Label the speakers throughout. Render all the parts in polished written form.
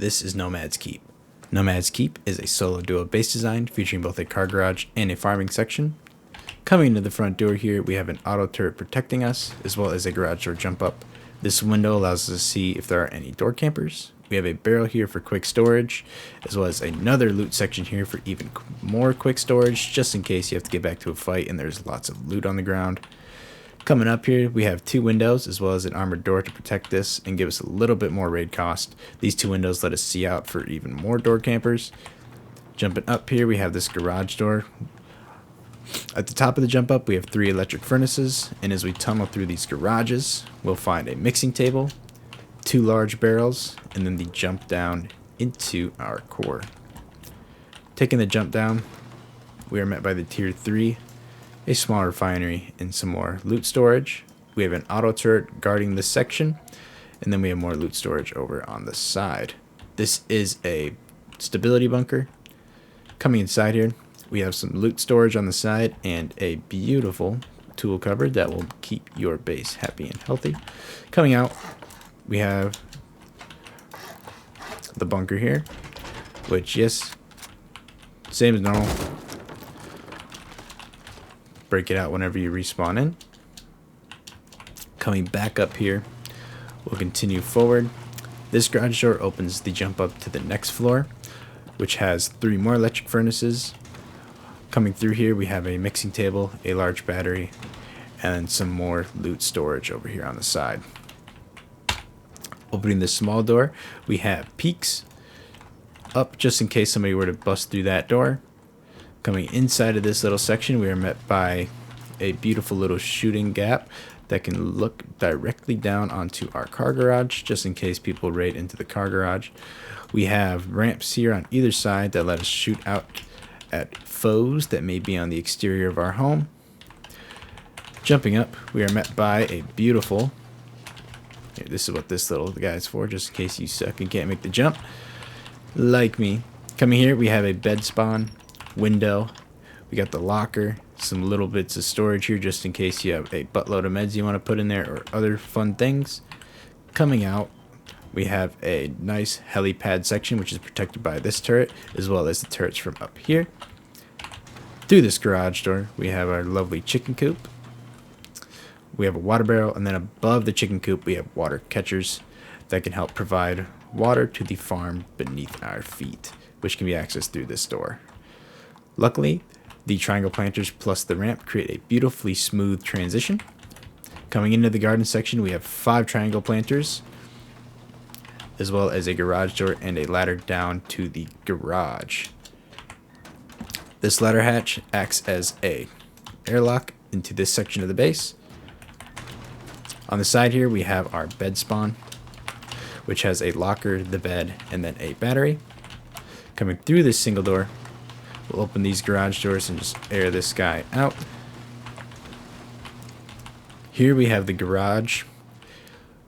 Speaker 1: This is Nomad's Keep. Nomad's Keep is a solo duo base design featuring both a car garage and a farming section. Coming into the front door here, we have an auto turret protecting us, as well as a garage door jump up. This window allows us to see if there are any door campers. We have a barrel here for quick storage, as well as another loot section here for even more quick storage, just in case you have to get back to a fight and there's lots of loot on the ground. Coming up here, we have two windows as well as an armored door to protect this and give us a little bit more raid cost. These two windows let us see out for even more door campers. Jumping up here, we have this garage door. At the top of the jump up, we have 3 electric furnaces, and as we tunnel through these garages, we'll find a mixing table, 2 large barrels, and then the jump down into our core. Taking the jump down, we are met by the tier 3, a small refinery, and some more loot storage. We have an auto turret guarding this section, and then we have more loot storage over on the side. This is a stability bunker. Coming inside here, we have some loot storage on the side and a beautiful tool cupboard that will keep your base happy and healthy. Coming out, we have the bunker here, which, yes, same as normal. Break it out whenever you respawn in. Coming back up here, we'll continue forward. This garage door opens the jump up to the next floor, which has 3 more electric furnaces. Coming through here, we have a mixing table, a large battery, and some more loot storage over here on the side. Opening this small door, we have peaks up just in case somebody were to bust through that door. Coming inside of this little section, we are met by a beautiful little shooting gap that can look directly down onto our car garage, just in case people raid into the car garage. We have ramps here on either side that let us shoot out at foes that may be on the exterior of our home. Jumping up, we are met by a beautiful, here, this is what this little guy is for, just in case you suck and can't make the jump, like me. Coming here, we have a bed spawn, window, we got the locker, some little bits of storage here just in case you have a buttload of meds you want to put in there or other fun things. Coming out, we have a nice helipad section which is protected by this turret as well as the turrets from up here. Through this garage door, we have our lovely chicken coop. We have a water barrel, and then above the chicken coop we have water catchers that can help provide water to the farm beneath our feet, which can be accessed through this door. Luckily, the triangle planters plus the ramp create a beautifully smooth transition. Coming into the garden section, we have 5 triangle planters, as well as a garage door and a ladder down to the garage. This ladder hatch acts as a airlock into this section of the base. On the side here, we have our bed spawn, which has a locker, the bed, and then a battery. Coming through this single door, we'll open these garage doors and just air this guy out. Here we have the garage.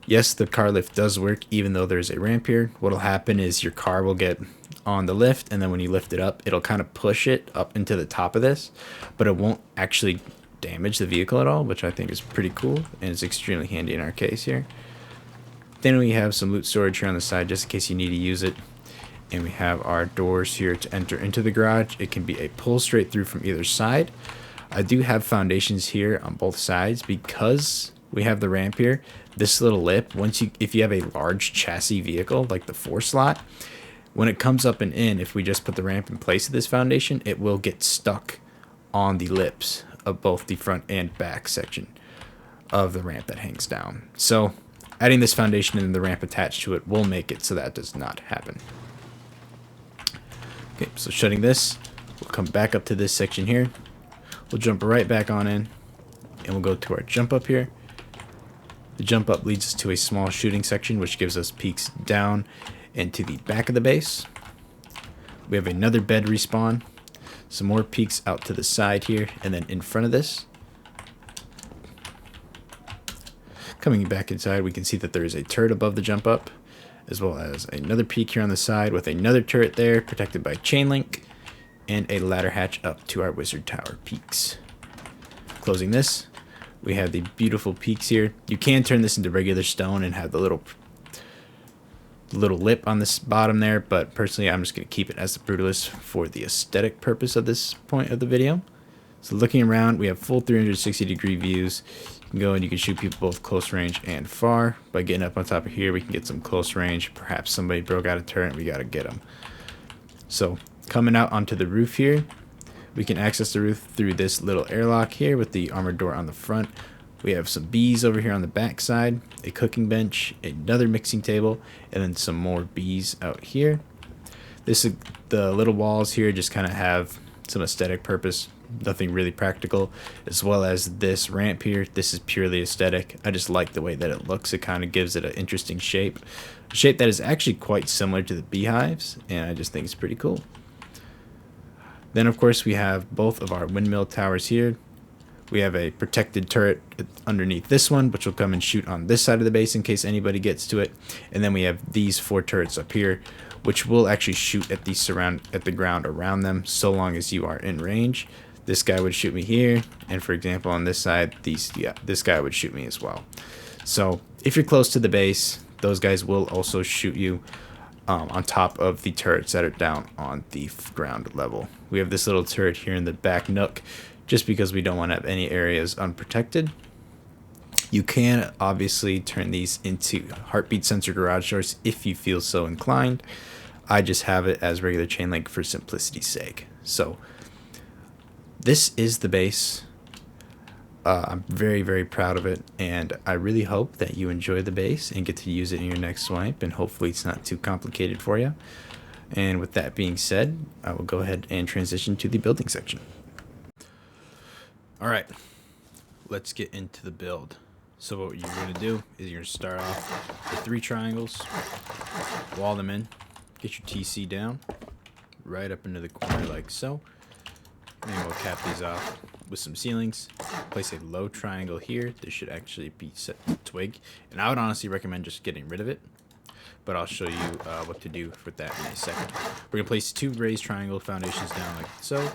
Speaker 1: Yes, the car lift does work even though there's a ramp here. What'll happen is your car will get on the lift, and then when you lift it up, it'll kind of push it up into the top of this, but it won't actually damage the vehicle at all, which I think is pretty cool and it's extremely handy in our case here. Then we have some loot storage here on the side just in case you need to use it. And we have our doors here to enter into the garage. It can be a pull straight through from either side. I do have foundations here on both sides because we have the ramp here. This little lip, if you have a large chassis vehicle like the 4 slot, when it comes up and in, if we just put the ramp in place of this foundation, it will get stuck on the lips of both the front and back section of the ramp that hangs down. So adding this foundation and the ramp attached to it will make it so that does not happen. Okay, so shutting this, we'll come back up to this section here. We'll jump right back on in, and we'll go to our jump up here. The jump up leads us to a small shooting section, which gives us peeks down into the back of the base. We have another bed respawn, some more peeks out to the side here, and then in front of this. Coming back inside, we can see that there is a turret above the jump up, as well as another peak here on the side with another turret there protected by chain link, and a ladder hatch up to our wizard tower peaks. Closing this, we have the beautiful peaks here. You can turn this into regular stone and have the little little lip on this bottom there, but personally I'm just going to keep it as the brutalist for the aesthetic purpose of this point of the video. So looking around, we have full 360-degree views. You can go and you can shoot people both close range and far. By getting up on top of here, we can get some close range. Perhaps somebody broke out a turret, we got to get them. So coming out onto the roof here, we can access the roof through this little airlock here with the armored door on the front. We have some bees over here on the back side, a cooking bench, another mixing table, and then some more bees out here. This is the little walls here just kind of have some aesthetic purpose, nothing really practical, as well as this ramp here. This is purely aesthetic. I just like the way that it looks. It kind of gives it an interesting shape, a shape that is actually quite similar to the beehives, and I just think it's pretty cool. Then of course we have both of our windmill towers here. We have a protected turret underneath this one, which will come and shoot on this side of the base in case anybody gets to it. And then we have these 4 turrets up here, which will actually shoot at the ground around them, so long as you are in range. This guy would shoot me here, and for example on this side, this guy would shoot me as well. So if you're close to the base, those guys will also shoot you on top of the turrets that are down on the ground level. We have this little turret here in the back nook, just because we don't want to have any areas unprotected. You can obviously turn these into heartbeat sensor garage doors if you feel so inclined. I just have it as regular chain link for simplicity's sake. So this is the base. I'm very, very proud of it, and I really hope that you enjoy the base and get to use it in your next swipe, and hopefully it's not too complicated for you. And with that being said, I will go ahead and transition to the building section. Alright, let's get into the build. So what you're going to do is you're going to start off with 3 triangles, wall them in, get your TC down, right up into the corner like so. And then we'll cap these off with some ceilings. Place a low triangle here. This should actually be set to twig. And I would honestly recommend just getting rid of it, but I'll show you what to do with that in a second. We're going to place 2 raised triangle foundations down like so.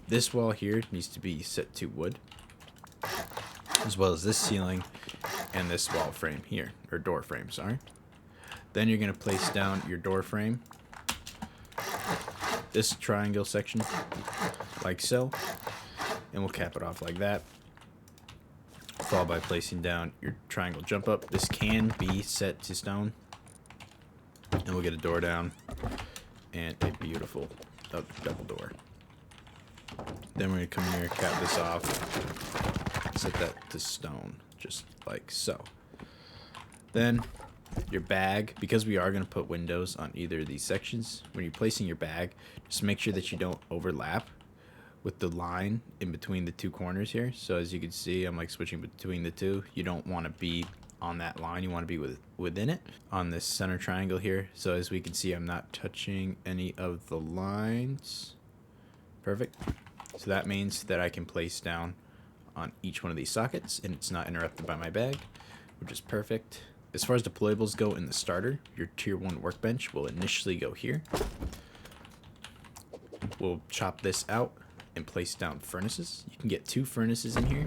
Speaker 1: This wall here needs to be set to wood, as well as this ceiling and this wall frame here, or door frame, sorry. Then you're going to place down your door frame, this triangle section, like so, and we'll cap it off like that. Followed by placing down your triangle jump up. This can be set to stone, and we'll get a door down and a beautiful double door. Then we're going to come here, cap this off, set that to stone, just like so. Then your bag, because we are going to put windows on either of these sections, when you're placing your bag, just make sure that you don't overlap with the line in between the 2 corners here. So as you can see, I'm like switching between the 2. You don't want to be on that line, you want to be within it on this center triangle here. So as we can see, I'm not touching any of the lines. Perfect. So that means that I can place down on each one of these sockets and it's not interrupted by my bag, which is perfect. As far as deployables go in the starter, your tier 1 workbench will initially go here. We'll chop this out and place down furnaces. You can get 2 furnaces in here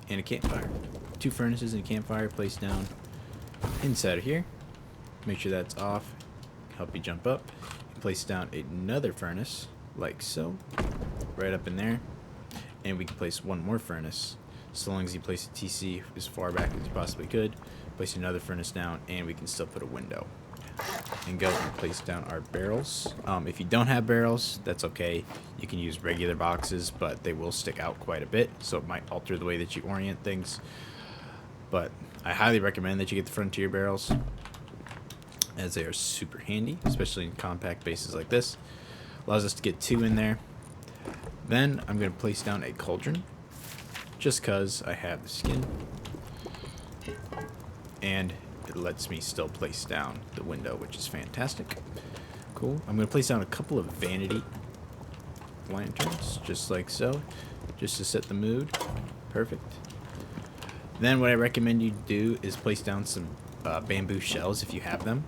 Speaker 1: and a campfire. 2 furnaces and a campfire placed down inside of here. Make sure that's off. Help you jump up. Place down another furnace like so, right up in there, and we can place 1 more furnace, so long as you place the TC as far back as you possibly could. Place another furnace down, and we can still put a window. And go and place down our barrels. If you don't have barrels, that's okay. You can use regular boxes, but they will stick out quite a bit, so it might alter the way that you orient things. But I highly recommend that you get the Frontier barrels, as they are super handy, especially in compact bases like this. Allows us to get 2 in there. Then I'm going to place down a cauldron, just because I have the skin, and it lets me still place down the window, which is fantastic. Cool. I'm going to place down a couple of vanity lanterns, just like so, just to set the mood. Perfect. Then what I recommend you do is place down some bamboo shells if you have them.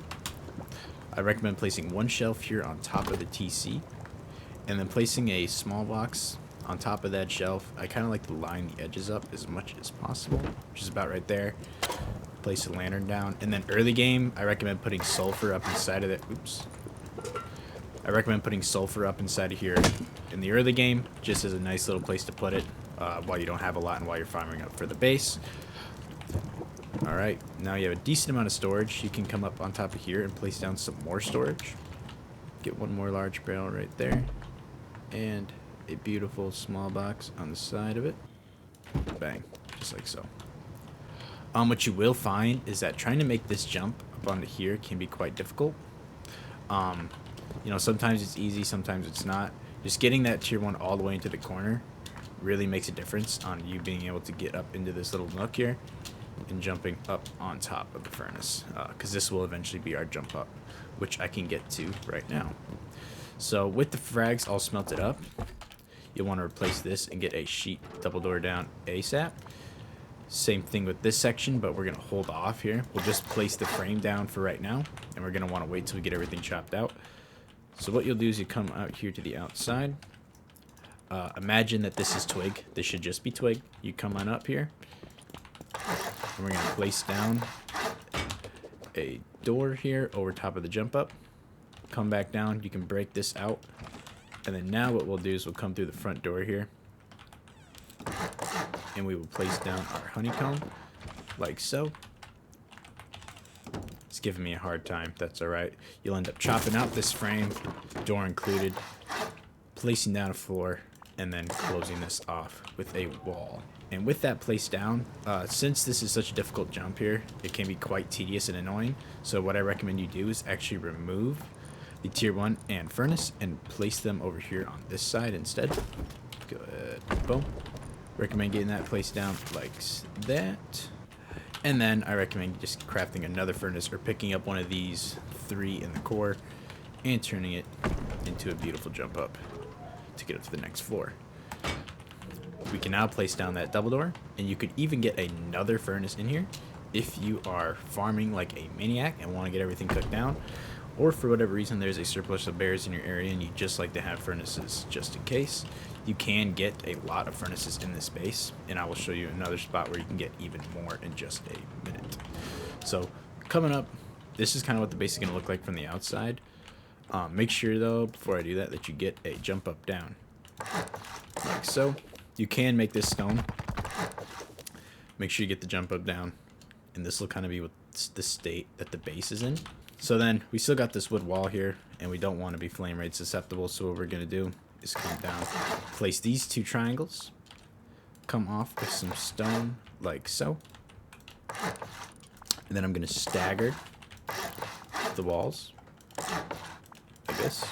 Speaker 1: I recommend placing 1 shelf here on top of the TC, and then placing a small box on top of that shelf. I kind of like to line the edges up as much as possible, which is about right there. place a lantern down. And then early game, I recommend putting sulfur up inside of it. Oops. I recommend putting sulfur up inside of here in the early game, just as a nice little place to put it while you don't have a lot and while you're farming up for the base. Alright, now you have a decent amount of storage. You can come up on top of here and place down some more storage. Get one more large barrel right there. And a beautiful small box on the side of it. Bang, just like so. What you will find is that trying to make this jump up onto here can be quite difficult. You know, sometimes it's easy, sometimes it's not. Just getting that tier 1 all the way into the corner really makes a difference on you being able to get up into this little nook here and jumping up on top of the furnace, because this will eventually be our jump up, which I can get to right now. So with the frags all smelted up, you'll want to replace this and get a sheet double door down ASAP. Same thing with this section, but we're going to hold off here. We'll just place the frame down for right now, and we're going to want to wait till we get everything chopped out. So what you'll do is you come out here to the outside. Imagine that this is twig. This should just be twig. You come on up here, and we're going to place down a door here over top of the jump up. Come back down. You can break this out. And then now what we'll do is we'll come through the front door here. And we will place down our honeycomb, like so. It's giving me a hard time. That's alright. You'll end up chopping out this frame, door included, placing down a floor, and then closing this off with a wall. And with that placed down, since this is such a difficult jump here, it can be quite tedious and annoying. So what I recommend you do is actually remove the tier 1 and furnace and place them over here on this side instead. Good. Boom. Recommend getting that placed down like that. And then I recommend just crafting another furnace or picking up one of these 3 in the core and turning it into a beautiful jump up to get up to the next floor. We can now place down that double door, and you could even get another furnace in here if you are farming like a maniac and want to get everything cooked down, or for whatever reason there's a surplus of bears in your area and you just like to have furnaces just in case. You can get a lot of furnaces in this base, and I will show you another spot where you can get even more in just a minute. So coming up, this is kind of what the base is going to look like from the outside. Make sure though, before I do that, that you get a jump up down like so. You can make this stone. Make sure you get the jump up down, and this will kind of be what the state that the base is in. So then we still got this wood wall here, and we don't want to be flame rate susceptible, so what we're going to do is come down, place these 2 triangles, come off with some stone like so, and then I'm going to stagger the walls like this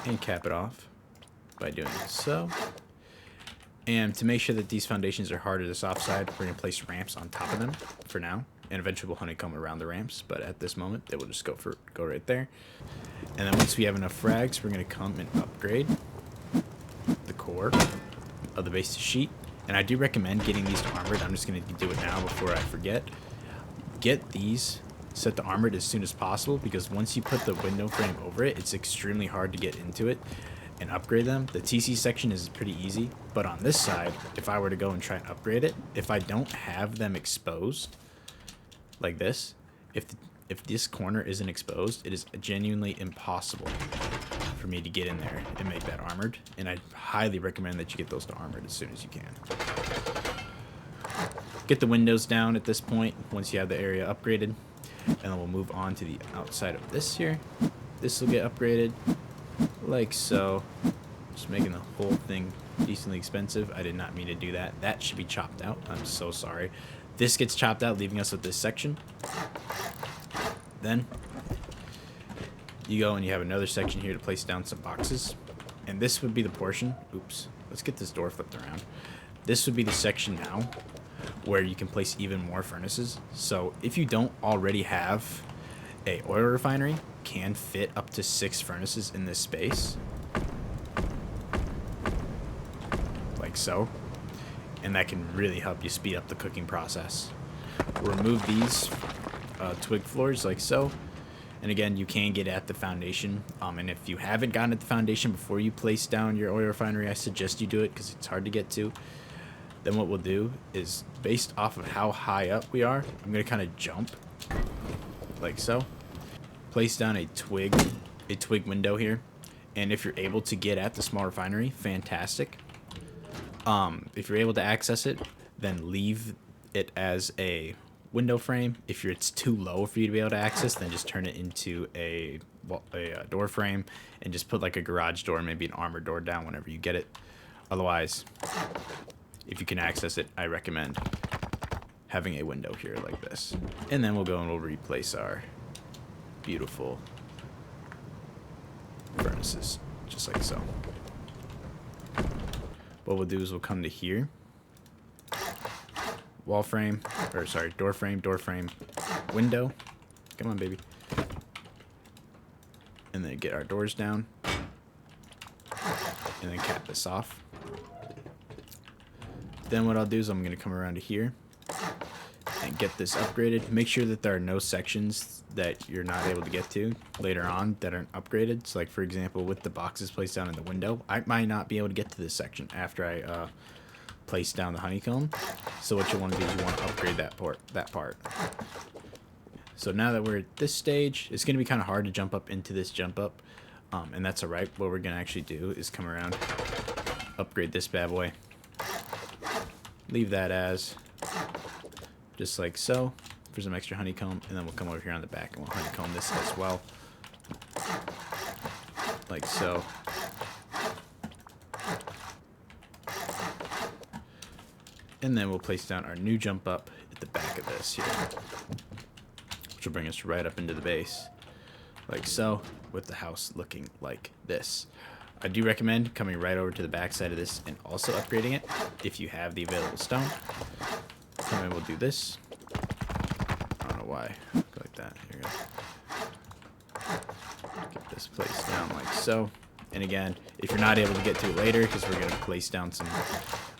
Speaker 1: and cap it off by doing so. And to make sure that these foundations are hard to the soft side, we're going to place ramps on top of them for now, and eventually we'll honeycomb around the ramps, but at this moment they will just go right there. And then once we have enough frags, we're going to come and upgrade the core of the base to sheet. And I do recommend getting these to armored. I'm just going to do it now before I forget. Get these set to armored as soon as possible, because once you put the window frame over it, it's extremely hard to get into it and upgrade them. The TC section is pretty easy, but on this side, if I were to go and try and upgrade it, if I don't have them exposed like this, if this corner isn't exposed, it is genuinely impossible for me to get in there and make that armored, and I highly recommend that you get those to armored as soon as you can. Get the windows down at this point once you have the area upgraded, and then we'll move on to the outside of this here. This will get upgraded like so, just making the whole thing decently expensive. I did not mean to do that. That should be chopped out. I'm so sorry. This gets chopped out, leaving us with this section. Then you go and you have another section here to place down some boxes, and this would be the portion. Oops, let's get this door flipped around. This would be the section now where you can place even more furnaces. So if you don't already have a oil refinery, can fit up to 6 furnaces in this space like so, and that can really help you speed up the cooking process. We'll remove these twig floors like so, and again, you can get at the foundation, and if you haven't gotten at the foundation before you place down your oil refinery, I suggest you do it because it's hard to get to. Then what we'll do is, based off of how high up we are, I'm going to kind of jump like so. Place down a twig window here. And if you're able to get at the small refinery, fantastic. If you're able to access it, then leave it as a window frame. If it's too low for you to be able to access, then just turn it into a door frame and just put like a garage door, maybe an armored door down whenever you get it. Otherwise, if you can access it, I recommend having a window here like this. And then we'll go and we'll replace our beautiful furnaces, just like so. What we'll do is we'll come to here. Door frame, window. Come on, baby. And then get our doors down. And then cap this off. Then what I'll do is I'm going to come around to here and get this upgraded. Make sure that there are no sections that you're not able to get to later on that aren't upgraded. So like, for example, with the boxes placed down in the window, I might not be able to get to this section after I place down the honeycomb. So what you want to do is you want to upgrade that part. So now that we're at this stage, it's going to be kind of hard to jump up into this jump up. And that's alright. What we're going to actually do is come around, upgrade this bad boy. Leave that as just like so for some extra honeycomb, and then we'll come over here on the back and we'll honeycomb this as well, like so. And then we'll place down our new jump up at the back of this here, which will bring us right up into the base, like so, with the house looking like this. I do recommend coming right over to the back side of this and also upgrading it if you have the available stone. And then we'll do this. I don't know why. Go like that. Here we go. Get this placed down like so. And again, if you're not able to get to it later, because we're going to place down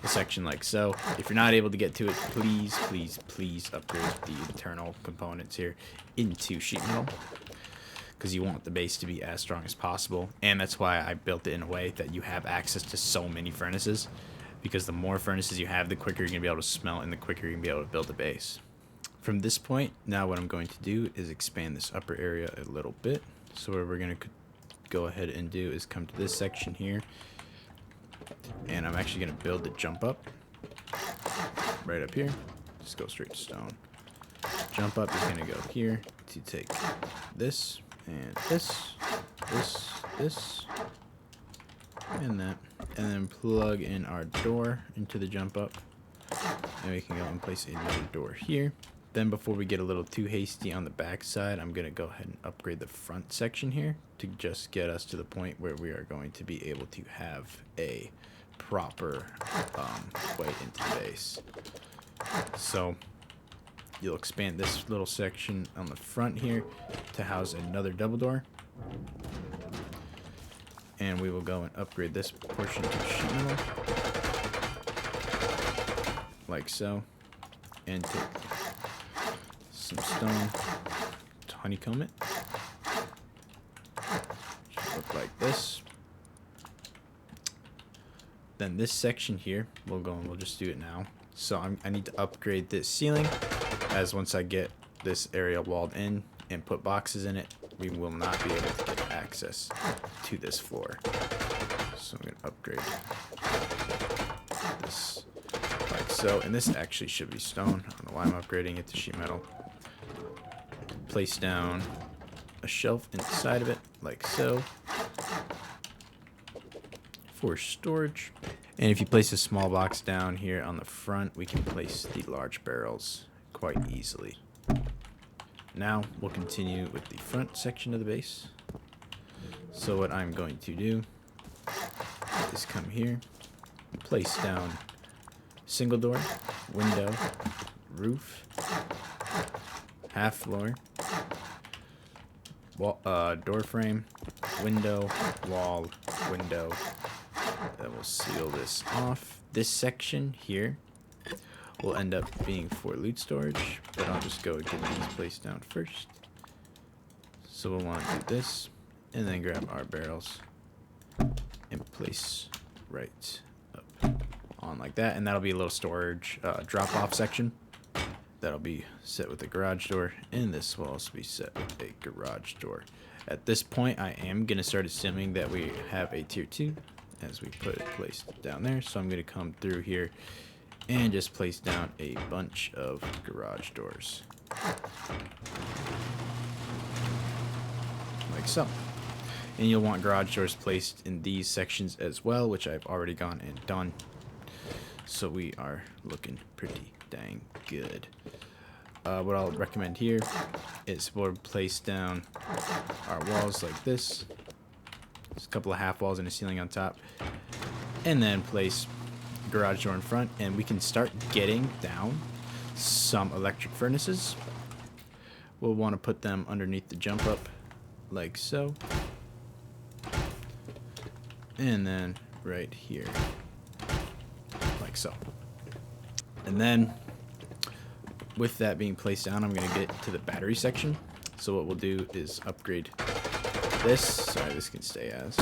Speaker 1: a section like so. If you're not able to get to it, please, please, please upgrade the internal components here into sheet metal, because you want the base to be as strong as possible. And that's why I built it in a way that you have access to so many furnaces, because the more furnaces you have, the quicker you're going to be able to smelt and the quicker you're going to be able to build a base. From this point, now what I'm going to do is expand this upper area a little bit. So what we're going to go ahead and do is come to this section here, and I'm actually going to build the jump up right up here. Just go straight to stone. Jump up is going to go here to take this and this, and that, and then plug in our door into the jump up, and we can go and place another door here. Then before we get a little too hasty on the back side, I'm going to go ahead and upgrade the front section here to just get us to the point where we are going to be able to have a proper way into the base. So you'll expand this little section on the front here to house another double door. And we will go and upgrade this portion to sheet metal, like so, and take some stone to honeycomb it. Should look like this. Then this section here, we'll go and we'll just do it now. So I need to upgrade this ceiling, as once I get this area walled in and put boxes in it, we will not be able to get access to this floor. So I'm going to upgrade this like so. And this actually should be stone. I don't know why I'm upgrading it to sheet metal. Place down a shelf inside of it like so for storage. And if you place a small box down here on the front, we can place the large barrels quite easily. Now we'll continue with the front section of the base. So what I'm going to do is come here, place down single door, window, roof, half floor, wall, door frame, window, wall, window. Then we'll seal this off. This section here will end up being for loot storage, but I'll just go and get these placed down first. So we'll want to do this, and then grab our barrels and place right up on like that, and that'll be a little storage drop-off section. That'll be set with a garage door, and this will also be set with a garage door. At this point, I am going to start assuming that we have a tier 2 as we put it placed down there. So I'm going to come through here and just place down a bunch of garage doors. Like so. And you'll want garage doors placed in these sections as well, which I've already gone and done. So we are looking pretty dang good. What I'll recommend here is we'll place down our walls like this. Just a couple of half walls and a ceiling on top. And then place a garage door in front. And we can start getting down some electric furnaces. We'll want to put them underneath the jump up like so. And then right here like so. And then with that being placed down, I'm going to get to the battery section. So what we'll do is upgrade this. Sorry, this can stay as.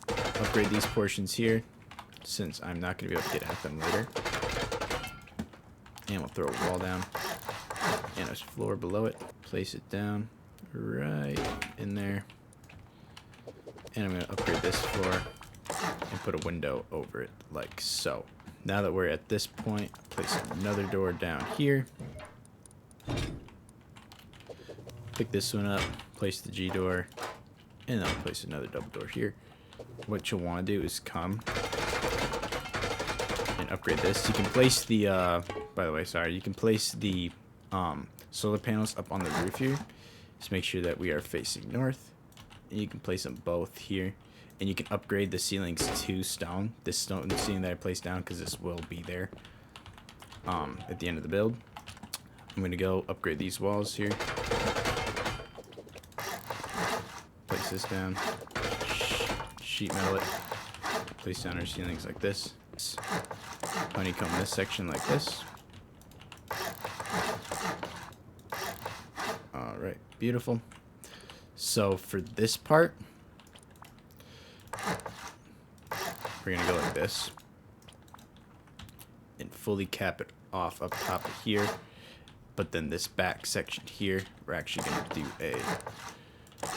Speaker 1: Upgrade these portions here, since I'm not going to be able to get at them later. And we'll throw a wall down and a floor below it. Place it down right in there. And I'm going to upgrade this floor and put a window over it like so. Now that we're at this point, place another door down here. Pick this one up, place the G door, and then I'll place another double door here. What you'll want to do is come and upgrade this. You can place the, by the way, sorry, you can place the solar panels up on the roof here. Just make sure that we are facing north. And you can place them both here. And you can upgrade the ceilings to stone. This stone ceiling that I placed down, because this will be there at the end of the build. I'm going to go upgrade these walls here. Place this down. Sheet metal it. Place down our ceilings like this. Honeycomb this section like this. Alright, beautiful. So for this part, we're going to go like this and fully cap it off up top of here. But then this back section here, we're actually going to do a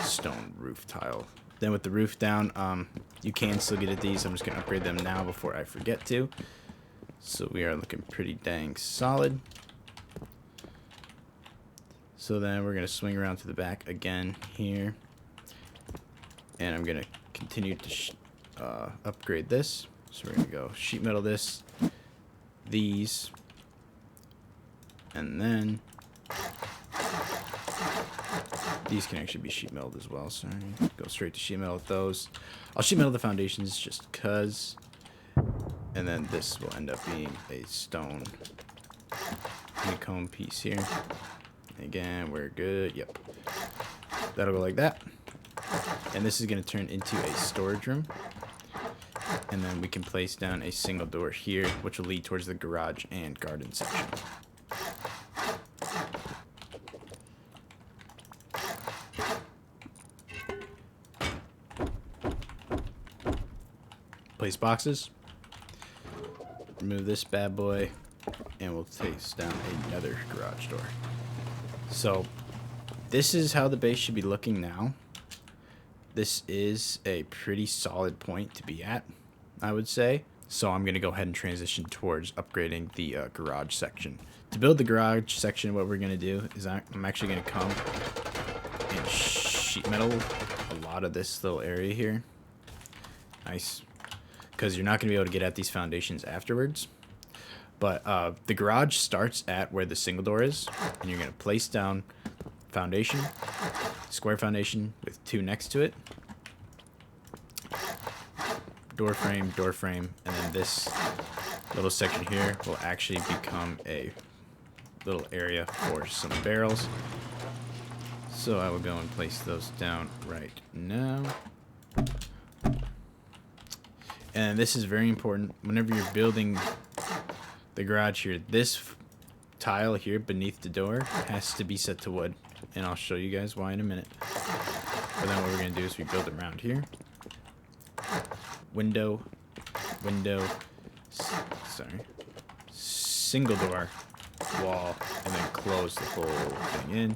Speaker 1: stone roof tile. Then with the roof down, you can still get at these. I'm just going to upgrade them now before I forget to. So we are looking pretty dang solid. So then we're going to swing around to the back again here. And I'm going to continue to upgrade this. So we're going to go sheet metal this, these, and then these can actually be sheet metal as well. So go straight to sheet metal with those. I'll sheet metal the foundations just because. And then this will end up being a stone honeycomb piece here. Again, we're good. Yep. That'll go like that. And this is going to turn into a storage room. And then we can place down a single door here, which will lead towards the garage and garden section. Place boxes. Remove this bad boy, and we'll place down another garage door. So this is how the base should be looking now. This is a pretty solid point to be at, I would say. So I'm going to go ahead and transition towards upgrading the garage section. To build the garage section, what we're going to do is I'm actually going to come and sheet metal a lot of this little area here. Nice. Because you're not going to be able to get at these foundations afterwards. But the garage starts at where the single door is. And you're going to place down foundation, square foundation with 2 next to it. Door frame, and then this little section here will actually become a little area for some barrels. So I will go and place those down right now. And this is very important whenever you're building the garage here. This tile here beneath the door has to be set to wood. And I'll show you guys why in a minute. But then what we're going to do is we build around here. Window, sorry, single door wall, and then close the whole thing in.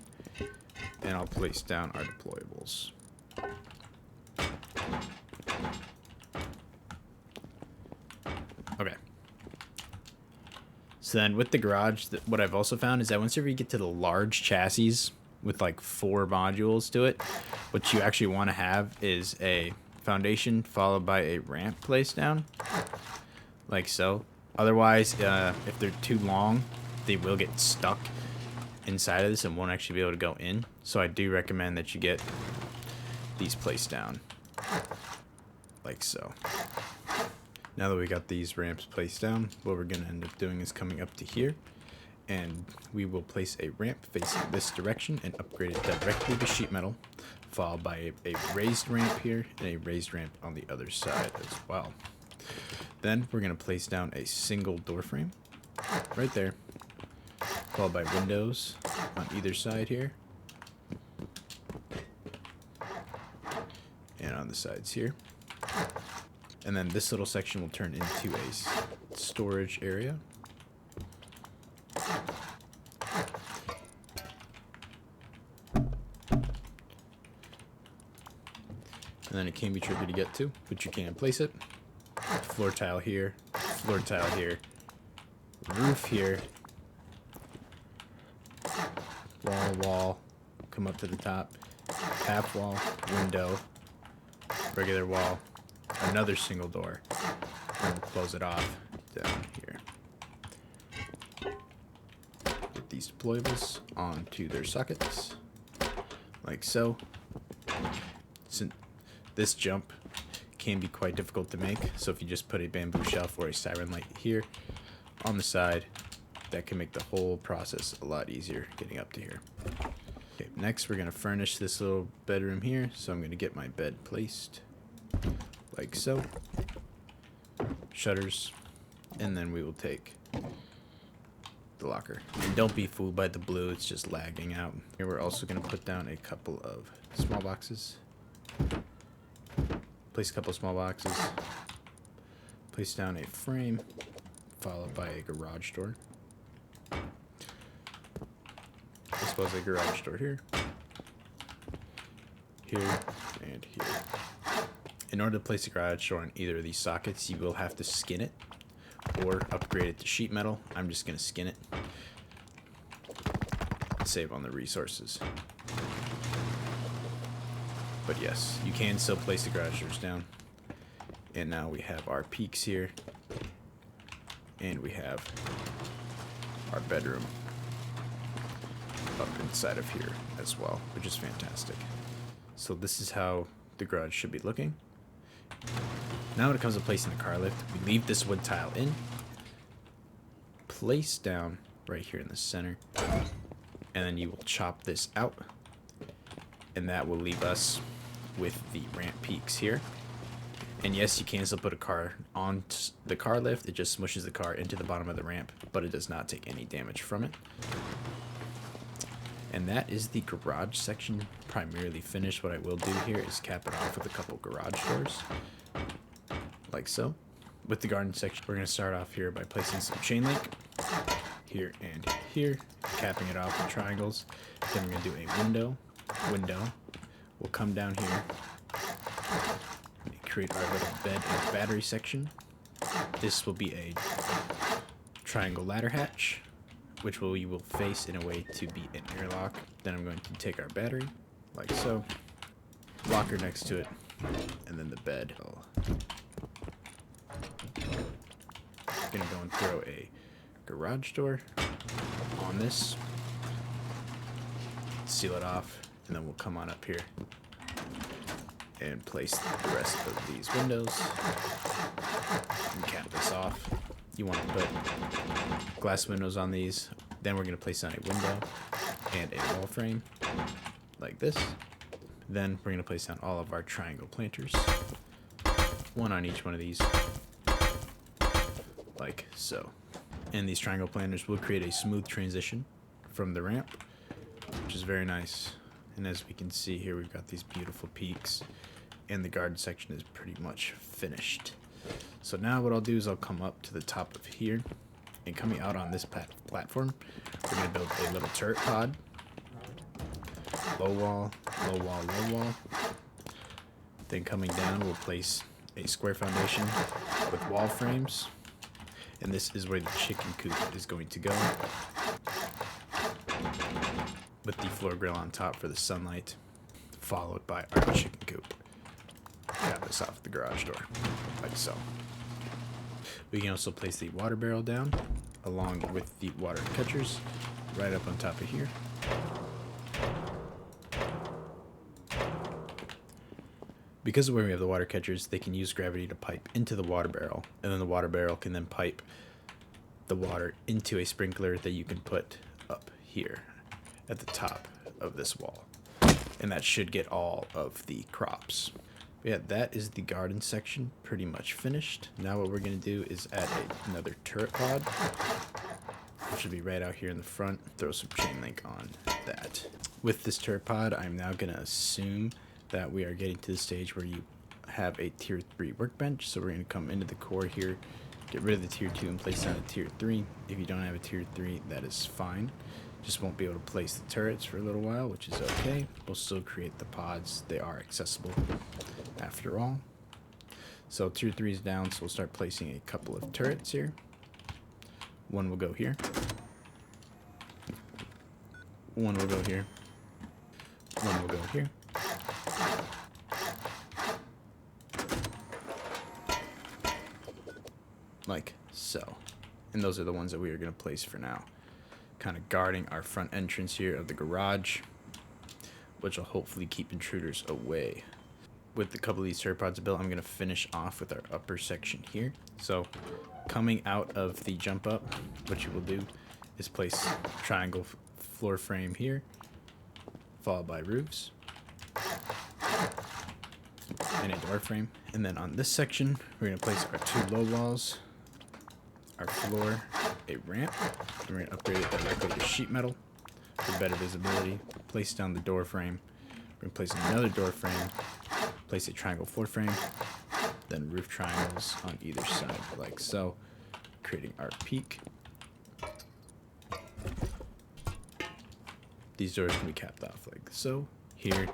Speaker 1: And I'll place down our deployables. Okay. So then with the garage, what I've also found is that once you get to the large chassis with like 4 modules to it, what you actually want to have is a foundation followed by a ramp placed down, like so. Otherwise, if they're too long, they will get stuck inside of this and won't actually be able to go in. So I do recommend that you get these placed down, like so. Now that we got these ramps placed down, what we're going to end up doing is coming up to here, and we will place a ramp facing this direction and upgrade it directly to sheet metal, followed by a raised ramp here and a raised ramp on the other side as well. Then we're going to place down a single door frame right there, followed by windows on either side here, and on the sides here. And then this little section will turn into a storage area. And then it can be tricky to get to, but you can place it. Floor tile here, roof here, wall, come up to the top, half wall, window, regular wall, another single door, and we'll close it off down here. Get these deployables onto their sockets, like so. So this jump can be quite difficult to make, so if you just put a bamboo shelf or a siren light here on the side, that can make the whole process a lot easier getting up to here. Okay, next we're going to furnish this little bedroom here, so I'm going to get my bed placed like so, shutters, and then we will take the locker. And don't be fooled by the blue, it's just lagging out. Here we're also going to put down a couple of small boxes. Place a couple of small boxes. Place down a frame, followed by a garage door. I suppose a garage door here, and here. In order to place a garage door on either of these sockets, you will have to skin it or upgrade it to sheet metal. I'm just going to skin it. Save on the resources. But yes, you can still place the garage doors down. And now we have our peaks here. And we have our bedroom up inside of here as well, which is fantastic. So this is how the garage should be looking. Now when it comes to placing the car lift, we leave this wood tile in, place down right here in the center, and then you will chop this out, and that will leave us with the ramp peaks here. And yes, you can still put a car on the car lift. It just smushes the car into the bottom of the ramp, but it does not take any damage from it. And that is the garage section primarily finished. What I will do here is cap it off with a couple garage doors, like so. With the garden section, we're going to start off here by placing some chain link here and here, capping it off with triangles. Then we're going to do a window. We'll come down here and create our little bed and battery section. This will be a triangle ladder hatch, which we will face in a way to be an airlock. Then I'm going to take our battery, like so, locker next to it, and then the bed. I'm gonna go and throw a garage door on this, seal it off, and then we'll come on up here and place the rest of these windows and cap this off. You want to put glass windows on these. Then we're going to place on a window and a wall frame like this. Then we're going to place down all of our triangle planters, one on each one of these, like so. And these triangle planters will create a smooth transition from the ramp, which is very nice. And as we can see here, we've got these beautiful peaks, and the garden section is pretty much finished. So now what I'll do is I'll come up to the top of here, and coming out on this platform, we're going to build a little turret pod. Low wall, low wall, low wall. Then coming down, we'll place a square foundation with wall frames. And this is where the chicken coop is going to go, with the floor grill on top for the sunlight, followed by our chicken coop. Cap this off the garage door, like so. We can also place the water barrel down, along with the water catchers, right up on top of here. Because of where we have the water catchers, they can use gravity to pipe into the water barrel, and then the water barrel can then pipe the water into a sprinkler that you can put up here at the top of this wall. And that should get all of the crops. But yeah, that is the garden section pretty much finished. Now what we're going to do is add another turret pod, which will be right out here in the front. Throw some chain link on that. With this turret pod, I'm now going to assume that we are getting to the stage where you have a tier 3 workbench. So we're going to come into the core here, get rid of the tier 2 and place down a tier 3. If you don't have a tier 3, that is fine. Just won't be able to place the turrets for a little while, which is okay. We'll still create the pods. They are accessible after all. So tier 3 is down, so we'll start placing a couple of turrets here. One will go here. One will go here. One will go here. Like so. And those are the ones that we are going to place for now, kind of guarding our front entrance here of the garage, which will hopefully keep intruders away. With a couple of these turret pods built, I'm going to finish off with our upper section here. So coming out of the jump up, what you will do is place triangle floor frame here, followed by roofs and a door frame. And then on this section, we're going to place our 2 low walls, our floor, a ramp. And we're going to upgrade it directly to sheet metal for better visibility. Place down the door frame. We're going to place another door frame, place a triangle floor frame, then roof triangles on either side, like so, creating our peak. These doors can be capped off like so, here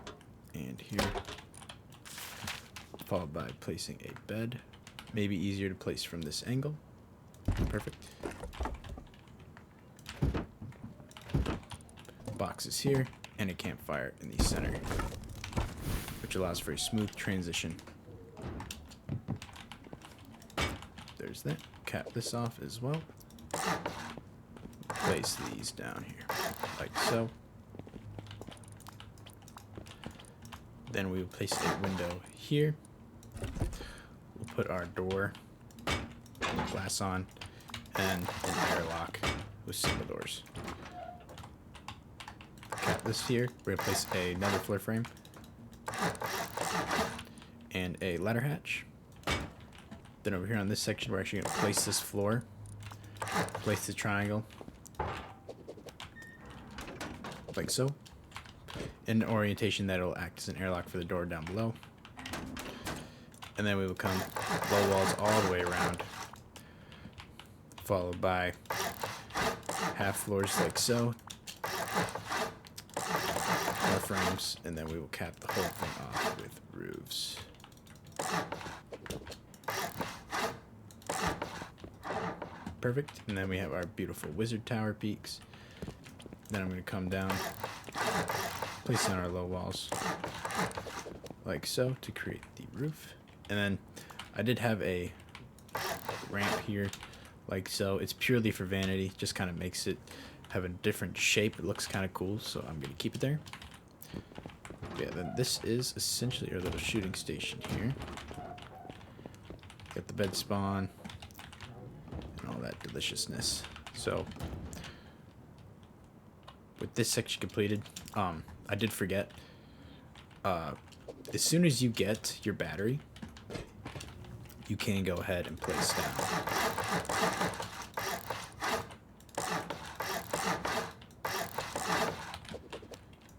Speaker 1: and here, followed by placing a bed. Maybe easier to place from this angle. Perfect. Boxes here, and a campfire in the center, which allows for a smooth transition. There's that. Cap this off as well. Place these down here, like so. Then we will place a window here. We'll put our door glass on and an airlock with single doors. Cap this here. We're gonna place another floor frame and a ladder hatch. Then over here on this section, we're actually gonna place this floor, place the triangle, like so, in an orientation that will act as an airlock for the door down below. And then we will come low walls all the way around, followed by half floors like so, more frames, and then we will cap the whole thing off with roofs. Perfect. And then we have our beautiful wizard tower peaks. Then I'm going to come down, place down our low walls like so to create the roof. And then I did have a ramp here like so. It's purely for vanity, just kind of makes it have a different shape. It looks kind of cool, so I'm going to keep it there. Yeah, then this is essentially our little shooting station here. Got the bed spawn and all that deliciousness. So with this section completed, I did forget, as soon as you get your battery, you can go ahead and place down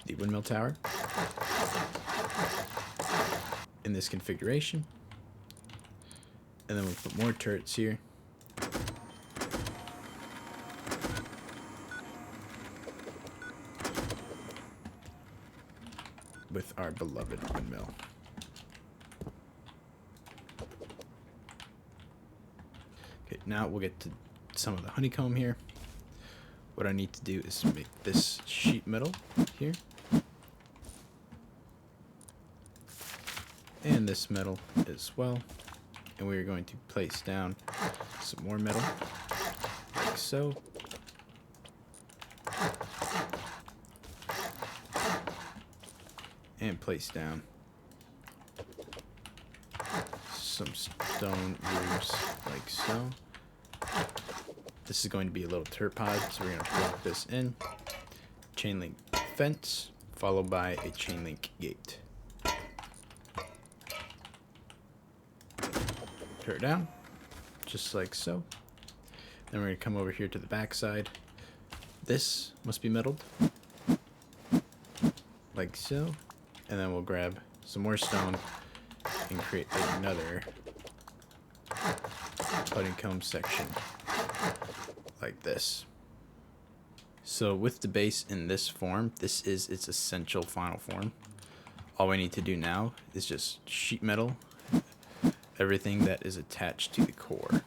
Speaker 1: the windmill tower in this configuration. And then we'll put more turrets here. With our beloved windmill. Okay, now we'll get to some of the honeycomb here. What I need to do is make this sheet metal here. And this metal as well. And we're going to place down some more metal, like so. And place down some stone roofs, like so. This is going to be a little turret pod, so we're going to plug this in. Chain link fence, followed by a chain link gate. Turret down, just like so. Then we're going to come over here to the back side. This must be metalled, like so. And then we'll grab some more stone and create another honeycomb section like this. So with the base in this form, this is its essential final form. All we need to do now is just sheet metal everything that is attached to the core.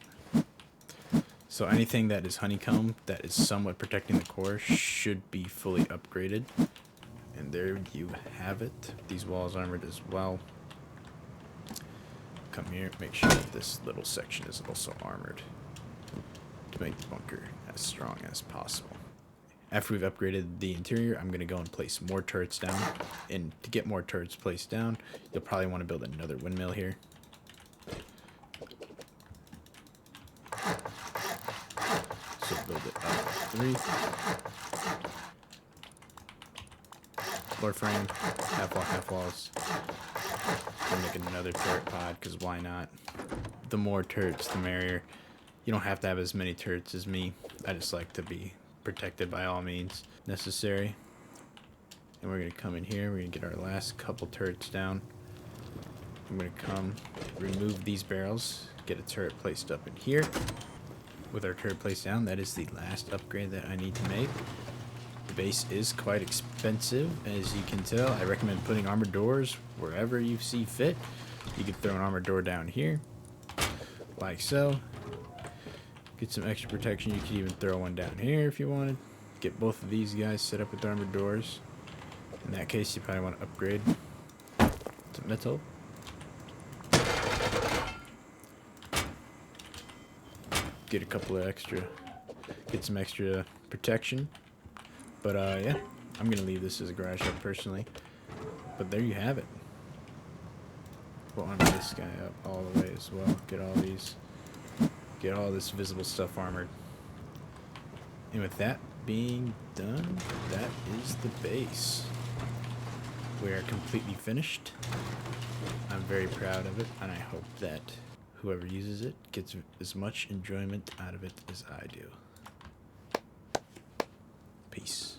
Speaker 1: So anything that is honeycomb that is somewhat protecting the core should be fully upgraded. And there you have it. These walls armored as well. Come here, make sure that this little section is also armored to make the bunker as strong as possible. After we've upgraded the interior, I'm going to go and place more turrets down. And to get more turrets placed down, you'll probably want to build another windmill here. So build it up 3. Floor frame, half wall, half walls. I'm making another turret pod, because why not? The more turrets, the merrier. You don't have to have as many turrets as me. I just like to be protected by all means necessary. And we're going to come in here. We're going to get our last couple turrets down. I'm going to come remove these barrels, get a turret placed up in here. With our turret placed down, that is the last upgrade that I need to make. The base is quite expensive, as you can tell. I recommend putting armored doors wherever you see fit. You could throw an armored door down here, like so. Get some extra protection. You could even throw one down here if you wanted. Get both of these guys set up with armored doors. In that case, you probably want to upgrade to metal. Get a couple of extra, get some extra protection. But yeah, I'm gonna leave this as a garage up personally. But there you have it. We'll armor this guy up all the way as well. Get all this visible stuff armored. And with that being done, that is the base. We are completely finished. I'm very proud of it, and I hope that whoever uses it gets as much enjoyment out of it as I do. Peace.